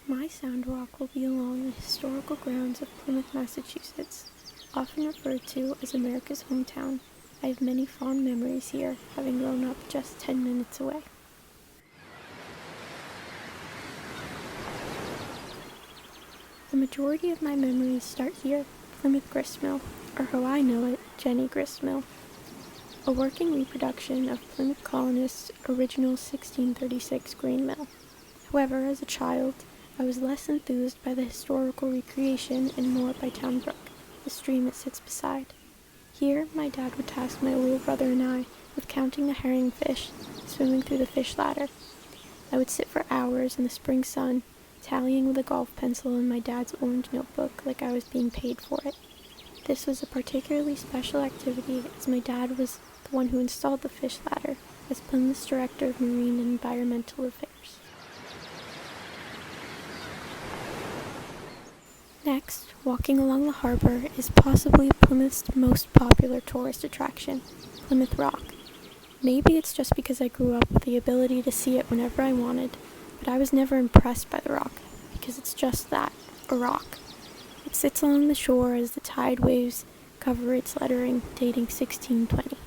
My sound walk will be along the historical grounds of Plymouth, Massachusetts, often referred to as America's hometown. I have many fond memories here, having grown up just 10 minutes away. The majority of my memories start here, Plymouth Gristmill, or how I know it, Jenny Gristmill, a working reproduction of Plymouth colonists' original 1636 grain mill. However, as a child, I was less enthused by the historical recreation and more by Town Brook, the stream it sits beside. Here, my dad would task my older brother and I with counting the herring fish swimming through the fish ladder. I would sit for hours in the spring sun, tallying with a golf pencil in my dad's orange notebook like I was being paid for it. This was a particularly special activity as my dad was the one who installed the fish ladder as Plymouth's Director of Marine and Environmental Affairs. Next, walking along the harbor is possibly Plymouth's most popular tourist attraction, Plymouth Rock. Maybe it's just because I grew up with the ability to see it whenever I wanted, but I was never impressed by the rock, because it's just that, a rock. It sits along the shore as the tide waves cover its lettering dating 1620.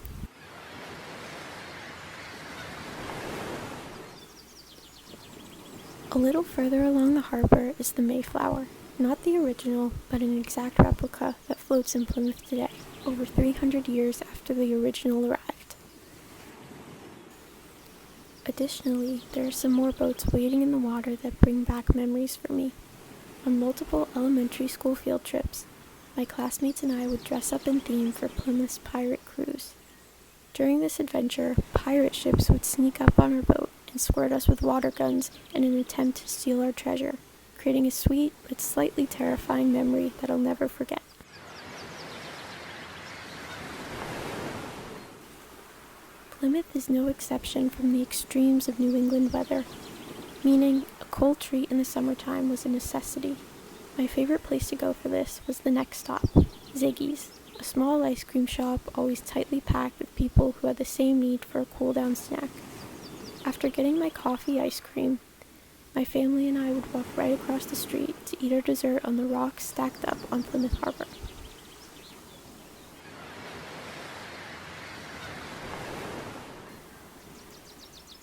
A little further along the harbor is the Mayflower, not the original, but an exact replica that floats in Plymouth today, over 300 years after the original arrived. Additionally, there are some more boats waiting in the water that bring back memories for me. On multiple elementary school field trips, my classmates and I would dress up in theme for Plymouth's pirate cruise. During this adventure, pirate ships would sneak up on our boat and squirt us with water guns in an attempt to steal our treasure, creating a sweet but slightly terrifying memory that I'll never forget. Plymouth is no exception from the extremes of New England weather, meaning a cold treat in the summertime was a necessity. My favorite place to go for this was the next stop, Ziggy's, a small ice cream shop always tightly packed with people who had the same need for a cool-down snack. After getting my coffee ice cream, my family and I would walk right across the street to eat our dessert on the rocks stacked up on Plymouth Harbor.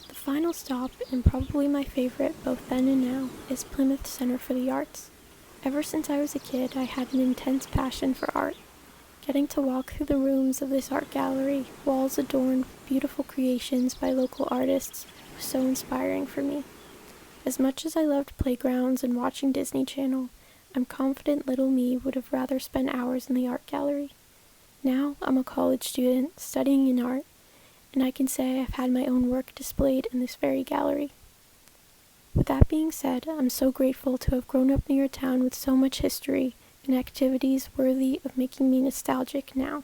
The final stop, and probably my favorite both then and now, is Plymouth Center for the Arts. Ever since I was a kid, I had an intense passion for art. Getting to walk through the rooms of this art gallery, walls adorned with beautiful creations by local artists, was so inspiring for me. As much as I loved playgrounds and watching Disney Channel, I'm confident little me would have rather spent hours in the art gallery. Now I'm a college student studying in art, and I can say I've had my own work displayed in this very gallery. With that being said, I'm so grateful to have grown up near a town with so much history and activities worthy of making me nostalgic now.